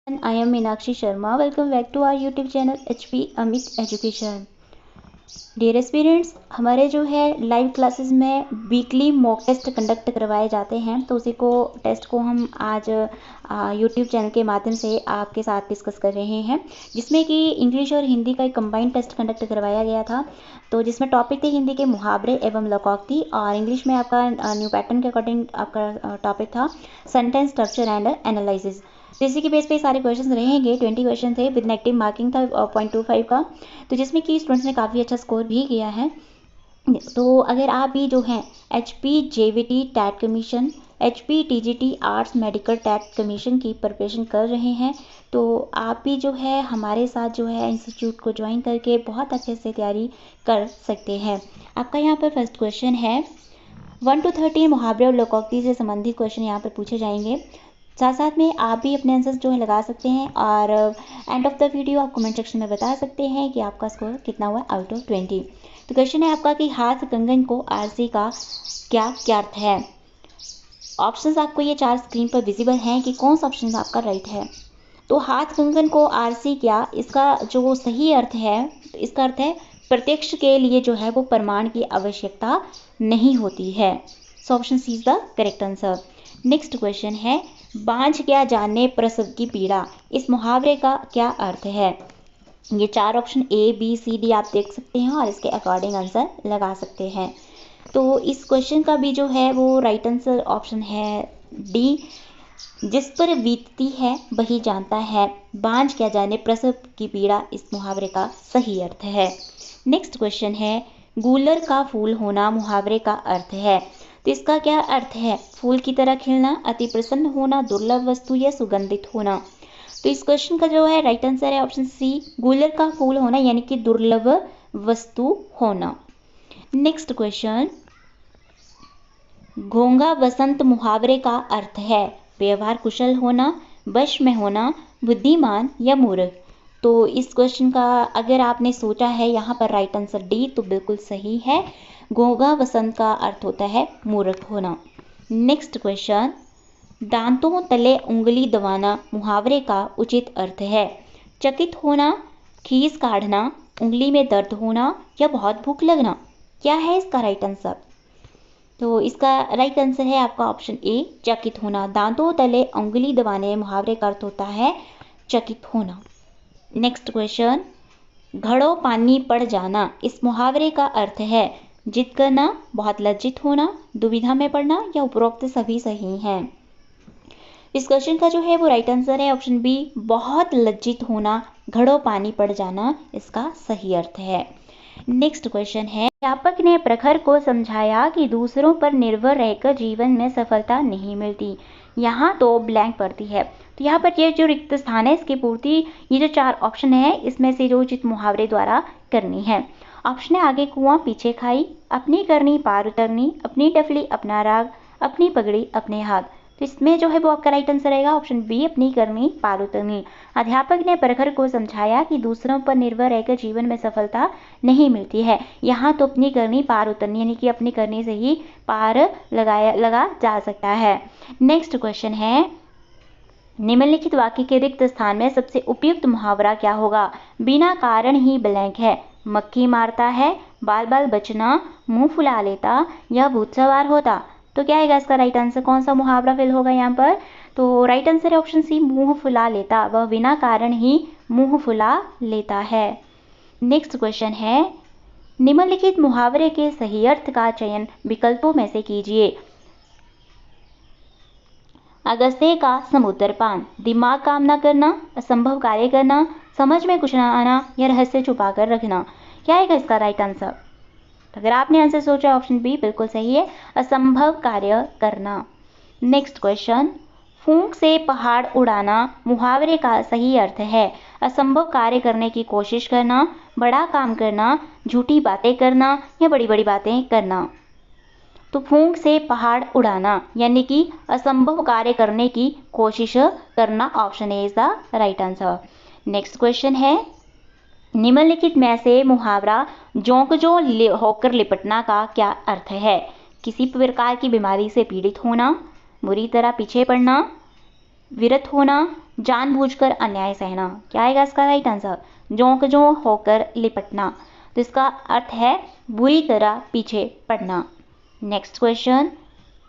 I am Meenakshi Sharma. Welcome back to our YouTube channel HP Amit Education. Dear students, हमारे जो है live classes में weekly mock test conduct करवाए जाते हैं, तो उसी को टेस्ट को हम आज यूट्यूब चैनल के माध्यम से आपके साथ डिस्कस कर रहे हैं, जिसमें कि इंग्लिश और हिंदी का एक कंबाइंड टेस्ट कंडक्ट करवाया गया था। तो जिसमें टॉपिक थे हिंदी के मुहावरे एवं लौकोक्ति, और इंग्लिश में आपका न्यू पैटर्न के अकॉर्डिंग आपका टॉपिक था सेंटेंस स्ट्रक्चर एंड एनालिसिस। तो इसी के बेस पे सारे क्वेश्चन रहेंगे। 20 क्वेश्चन थे विद नेगेटिव मार्किंग था 0.25 का, तो जिसमें कि स्टूडेंट्स ने काफ़ी अच्छा स्कोर भी किया है। तो अगर आप भी जो है HP JVT TET commission, HP TGT arts medical TET commission की प्रिपरेशन कर रहे हैं, तो आप भी जो है हमारे साथ जो है इंस्टीट्यूट को ज्वाइन करके बहुत अच्छे से तैयारी कर सकते हैं। आपका यहाँ पर फर्स्ट क्वेश्चन है 1 to 13 मुहावरे और लोकोक्ति से संबंधित क्वेश्चन यहाँ पर पूछे जाएंगे। साथ साथ में आप भी अपने आंसर्स जो है लगा सकते हैं, और एंड ऑफ द वीडियो आप कमेंट सेक्शन में बता सकते हैं कि आपका स्कोर कितना हुआ आउट ऑफ 20। तो क्वेश्चन है आपका कि हाथ कंगन को आरसी का क्या क्या अर्थ है। ऑप्शंस आपको ये 4 स्क्रीन पर विजिबल हैं कि कौन सा ऑप्शन आपका राइट है। तो हाथ कंगन को आरसी क्या, इसका जो सही अर्थ है, इसका अर्थ है प्रत्यक्ष के लिए जो है वो प्रमाण की आवश्यकता नहीं होती है। So option C is the correct answer. Next question है बांझ क्या जाने प्रसव की पीड़ा, इस मुहावरे का क्या अर्थ है। ये 4 ऑप्शन ABCD आप देख सकते हैं और इसके अकॉर्डिंग आंसर लगा सकते हैं। तो इस क्वेश्चन का भी जो है वो राइट आंसर ऑप्शन है D, जिस पर बीतती है वही जानता है, बांझ क्या जाने प्रसव की पीड़ा इस मुहावरे का सही अर्थ है। नेक्स्ट क्वेश्चन है गूलर का फूल होना मुहावरे का अर्थ है। तो इसका क्या अर्थ है, फूल की तरह खिलना, अति प्रसन्न होना, दुर्लभ वस्तु या सुगंधित होना। तो इस क्वेश्चन का जो है राइट आंसर है ऑप्शन सी, गूलर का फूल होना यानी कि दुर्लभ वस्तु होना। नेक्स्ट क्वेश्चन घोंघा बसंत मुहावरे का अर्थ है, व्यवहार कुशल होना, वश में होना, बुद्धिमान या मूर्ख। तो इस क्वेश्चन का अगर आपने सोचा है यहाँ पर राइट आंसर D, तो बिल्कुल सही है। घोंघा बसंत का अर्थ होता है मूर्ख होना। नेक्स्ट क्वेश्चन दांतों तले उंगली दबाना मुहावरे का उचित अर्थ है, चकित होना, खीस काढ़ना, उंगली में दर्द होना या बहुत भूख लगना। क्या है इसका राइट आंसर। तो इसका राइट आंसर है आपका ऑप्शन A, चकित होना। दांतों तले उंगली दबाने मुहावरे का अर्थ होता है चकित होना। नेक्स्ट क्वेश्चन घड़ों पानी पड़ जाना, इस मुहावरे का अर्थ है जिद करना, बहुत लज्जित होना, दुविधा में पड़ना या उपरोक्त सभी सही हैं। इस क्वेश्चन का जो है वो राइट आंसर है ऑप्शन B, बहुत लज्जित होना, घड़ों पानी पड़ जाना इसका सही अर्थ है। नेक्स्ट क्वेश्चन है अध्यापक ने प्रखर को समझाया कि दूसरों पर निर्भर रहकर जीवन में सफलता नहीं मिलती। यहाँ तो ब्लैंक पड़ती है, तो यहाँ पर ये जो रिक्त स्थान है इसकी पूर्ति ये जो 4 ऑप्शन है इसमें से जो उचित मुहावरे द्वारा करनी है। ऑप्शन है आगे कुआं पीछे खाई, अपनी करनी पार उतरनी, अपनी टफली अपना राग, अपनी पगड़ी अपने हाथ। तो इसमें जो है वो आपका राइट आंसर रहेगा ऑप्शन B, अपनी करनी पार उतरनी। अध्यापक ने प्रखर को समझाया कि दूसरों पर निर्भर रहकर जीवन में सफलता नहीं मिलती है। यहाँ तो अपनी करनी पार उतरनी यानी कि अपनी करनी से ही पार लगा जा सकता है। नेक्स्ट क्वेश्चन है निम्नलिखित वाक्य के रिक्त स्थान में सबसे उपयुक्त मुहावरा क्या होगा। बिना कारण ही ब्लैंक है, मक्खी मारता है, बाल बाल बचना, मुंह फुला लेता या भूत सवार होता। तो क्या है इसका राइट आंसर, कौन सा मुहावरा फिल होगा यहाँ पर। तो राइट आंसर है ऑप्शन C, मुंह फुला लेता, वह बिना कारण ही मुंह फुला लेता है। नेक्स्ट क्वेश्चन है निम्नलिखित मुहावरे के सही अर्थ का चयन विकल्पों में से कीजिए। अगस्त्य का समुद्र पान, दिमाग काम न करना, असंभव कार्य करना, समझ में कुछ न आना या रहस्य छुपा कर रखना। क्या है इसका राइट आंसर। अगर आपने आंसर सोचा ऑप्शन B बिल्कुल सही है, असंभव कार्य करना। नेक्स्ट क्वेश्चन फूंक से पहाड़ उड़ाना मुहावरे का सही अर्थ है, असंभव कार्य करने की कोशिश करना, बड़ा काम करना, झूठी बातें करना या बड़ी बड़ी बातें करना। तो फूंक से पहाड़ उड़ाना यानी कि असंभव कार्य करने की कोशिश करना, option A is the right answer. Next question है निम्नलिखित में से मुहावरा जोंक जो होकर लिपटना का क्या अर्थ है। किसी प्रकार की बीमारी से पीड़ित होना, बुरी तरह पीछे पड़ना, विरत होना, जानबूझकर अन्याय सहना। क्या आएगा इसका राइट आंसर? जोंक जों होकर लिपटना। तो इसका अर्थ है बुरी तरह पीछे पड़ना। नेक्स्ट क्वेश्चन,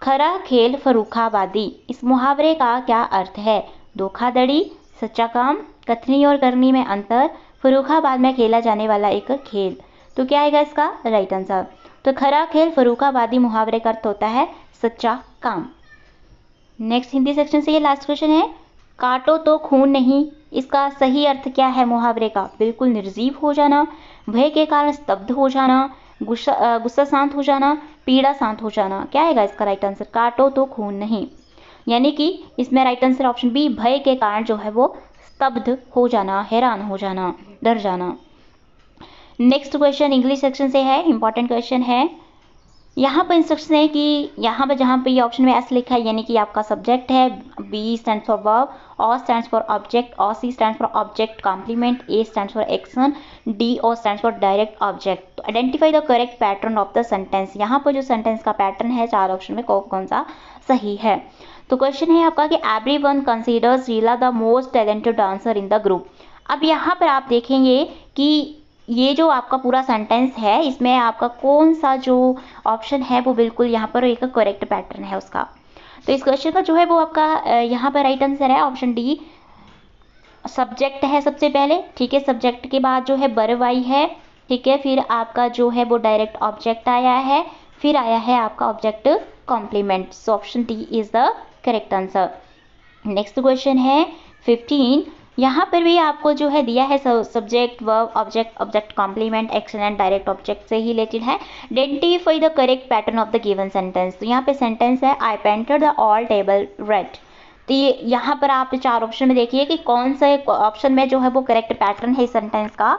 खरा खेल फर्रुखाबादी, इस मुहावरे का क्या अर्थ है? धोखाधड़ी, सच्चा काम, कथनी और करनी में अंतर, फर्रुखाबाद में खेला जाने वाला एक खेल। तो क्या आएगा इसका राइट आंसर? तो खरा खेल फर्रुखाबादी मुहावरे का अर्थ होता है सच्चा काम। नेक्स्ट हिंदी सेक्शन से ये लास्ट क्वेश्चन है, काटो तो खून नहीं, इसका सही अर्थ क्या है मुहावरे का? बिल्कुल निर्जीव हो जाना, भय के कारण स्तब्ध हो जाना, गुस्सा शांत हो जाना, पीड़ा शांत हो जाना। क्या आएगा इसका राइट आंसर? काटो तो खून नहीं, यानी कि इसमें राइट आंसर ऑप्शन बी, भय के कारण जो है वो स्तब्ध हो जाना, हैरान हो जाना, डर जाना। नेक्स्ट क्वेश्चन इंग्लिश सेक्शन से है, इंपॉर्टेंट क्वेश्चन है। यहाँ पर इंस्ट्रक्शन है कि यहाँ पर जहाँ पे ये ऑप्शन में एस लिखा है यानी कि आपका सब्जेक्ट है, B stands for verb, O stands for object, O C stands for object complement, A stands for action, D O stands for direct object. तो identify the correct pattern of the sentence. यहाँ पर जो sentence का pattern है चार option में कौन सा सही है। तो क्वेश्चन है आपका कि everyone considers Reela the most talented dancer in the group. अब यहाँ पर आप देखेंगे कि ये जो आपका पूरा सेंटेंस है इसमें आपका कौन सा जो ऑप्शन है वो बिल्कुल यहाँ पर एक करेक्ट पैटर्न है उसका। तो इस क्वेश्चन का जो है वो आपका यहाँ पर राइट आंसर है ऑप्शन डी, सब्जेक्ट है सबसे पहले, ठीक है, सब्जेक्ट के बाद जो है वर्ब आई है, ठीक है, फिर आपका जो है वो डायरेक्ट ऑब्जेक्ट आया है, फिर आया है आपका object complement. So option D is the correct answer. Next question है 15, यहाँ पर भी आपको जो है दिया है subject verb object object complement action and direct object से ही रिलेटेड है। Identify the correct pattern of the given sentence. तो यहाँ पे सेंटेंस है I painted the all table red. तो ये यहाँ पर आप चार ऑप्शन में देखिए कि कौन सा ऑप्शन में जो है वो करेक्ट पैटर्न है इस सेंटेंस का,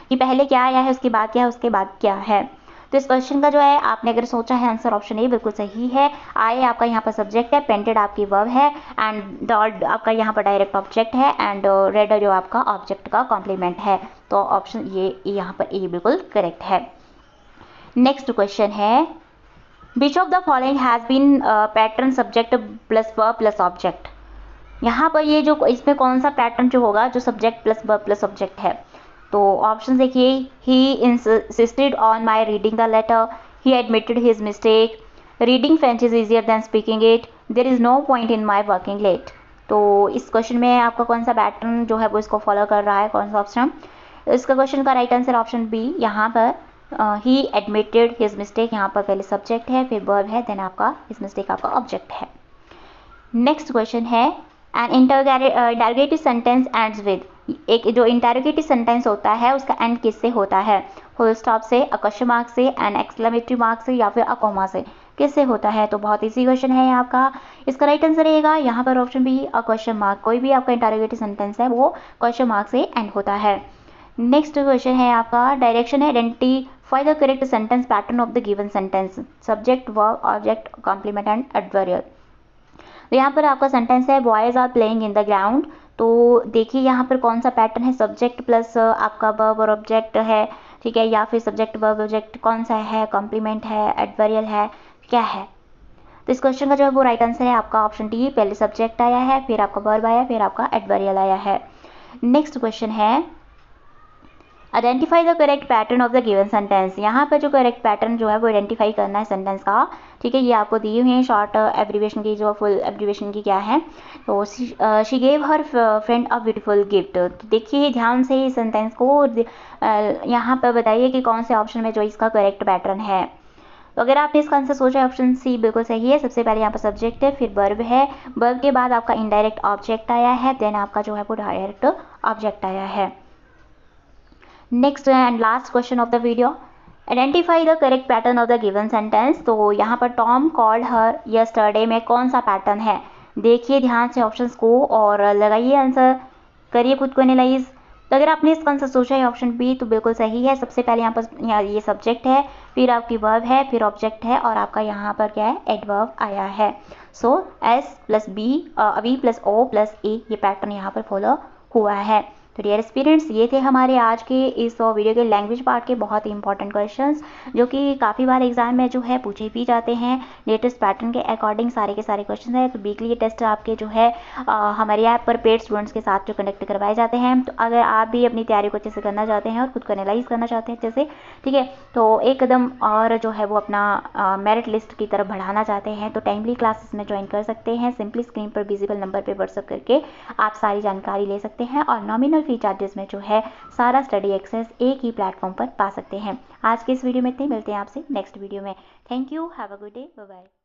कि पहले क्या आया है, उसके बाद क्या है, उसके बाद क्या है। तो इस क्वेश्चन का जो है आपने अगर सोचा है आंसर ऑप्शन ए बिल्कुल सही है। आई आपका यहाँ पर सब्जेक्ट है, पेंटेड आपकी वर्ब है, एंड डॉट आपका यहाँ पर डायरेक्ट ऑब्जेक्ट है, एंड रेड जो आपका ऑब्जेक्ट का कॉम्प्लीमेंट है। तो ऑप्शन ये यहाँ पर ए बिल्कुल करेक्ट है। नेक्स्ट क्वेश्चन है which of the following has been pattern subject plus verb plus object. यहाँ पर ये जो इसमें कौन सा पैटर्न जो होगा जो subject plus verb plus object है। तो ऑप्शन देखिए, he insisted on my reading the letter, he admitted his mistake, reading French is easier than speaking it, there is no point in my working late. तो इस question में आपका कौन सा pattern जो है वो इसको फॉलो कर रहा है, कौन सा ऑप्शन? इसका क्वेश्चन का राइट आंसर ऑप्शन बी, यहाँ पर ही एडमिटेड हिज मिस्टेक, यहाँ पर पहले सब्जेक्ट है, फिर वर्ब है, देन आपका हिज मिस्टेक आपका ऑब्जेक्ट है। नेक्स्ट क्वेश्चन है an interrogative sentence ends with. एक जो इंटरोगेटिव सेंटेंस होता है उसका एंड किससे होता है? फुल स्टॉप से, अ क्वेश्चन मार्क से, एन एक्सक्लेमेटरी मार्क से, या फिर अ कॉमा से, किससे होता है? तो बहुत इजी क्वेश्चन है आपका। इसका राइट आंसर रहेगा यहाँ पर option B, a question mark. कोई भी आपका इंटरोगेटिव सेंटेंस है वो क्वेश्चन मार्क से एंड होता है। नेक्स्ट क्वेश्चन है आपका डायरेक्शन है identify the correct sentence pattern of the given sentence, subject verb object complement and adverbial. तो यहाँ पर आपका सेंटेंस है boys are playing in the ground. तो देखिए यहाँ पर कौन सा पैटर्न है, सब्जेक्ट प्लस आपका वर्ब और ऑब्जेक्ट है, ठीक है, या फिर सब्जेक्ट वर्ब ऑब्जेक्ट कौन सा है, कॉम्प्लीमेंट है, एडवर्बियल है, क्या है? तो इस क्वेश्चन का जो है वो राइट आंसर है आपका ऑप्शन डी, पहले सब्जेक्ट आया है, फिर आपका वर्ब आया, फिर आपका एडवर्बियल आया है। नेक्स्ट क्वेश्चन है identify the correct pattern of the given sentence. यहाँ पर जो करेक्ट पैटर्न जो है वो आइडेंटिफाई करना है सेंटेंस का, ठीक है, ये आपको दिए हुए हैं शॉर्ट एब्रीवेशन की, जो फुल एब्रीवेशन की क्या है। तो she gave her friend a beautiful gift. तो देखिए ध्यान से इस सेंटेंस को यहाँ पर बताइए कि कौन से ऑप्शन में जो इसका करेक्ट पैटर्न है। तो अगर आपने इसका आंसर सोचा है ऑप्शन सी बिल्कुल सही है। सबसे पहले यहाँ पर सब्जेक्ट है, फिर वर्ब है, वर्ब के बाद आपका इनडायरेक्ट ऑब्जेक्ट आया है, देन आपका जो है वो डायरेक्ट ऑब्जेक्ट आया है। Next and last question of the video, identify the correct pattern of the given sentence. तो यहाँ पर टॉम कॉल्ड हर यस्टरडे में कौन सा पैटर्न है? देखिए ध्यान से ऑप्शंस को और लगाइए आंसर, करिए खुद को एनालाइज। तो अगर आपने इसका आंसर सोचा है ऑप्शन बी तो बिल्कुल सही है। सबसे पहले यहाँ पर ये सब्जेक्ट है, फिर आपकी वर्ब है, फिर ऑब्जेक्ट है, और आपका यहाँ पर क्या है, एडवर्ब आया है। So S plus B V plus O plus A, ये पैटर्न यहाँ पर फॉलो हुआ है। तो डियर स्टूडेंट्स, ये थे हमारे आज के इस वीडियो के लैंग्वेज पार्ट के बहुत ही इंपॉर्टेंट क्वेश्चंस, जो कि काफ़ी बार एग्जाम में जो है पूछे भी जाते हैं। लेटेस्ट पैटर्न के अकॉर्डिंग सारे के सारे क्वेश्चन है। तो वीकली ये टेस्ट आपके जो है हमारे ऐप पर पेड स्टूडेंट्स के साथ जो कंडक्ट करवाए जाते हैं। तो अगर आप भी अपनी तैयारी को अच्छे से करना चाहते हैं और खुद को एनालाइज करना चाहते हैं अच्छे से, ठीक है, तो एक कदम और जो है वो अपना मेरिट लिस्ट की तरफ बढ़ाना चाहते हैं, तो टाइमली क्लासेस में ज्वाइन कर सकते हैं। सिंपली स्क्रीन पर विजिबल नंबर पर व्हाट्सअप करके आप सारी जानकारी ले सकते हैं और नॉमिनल फी चार्जेस में जो है सारा स्टडी एक्सेस एक ही प्लेटफॉर्म पर पा सकते हैं। आज के इस वीडियो में इतने, मिलते हैं आपसे नेक्स्ट वीडियो में। Thank you, have a good day, bye bye.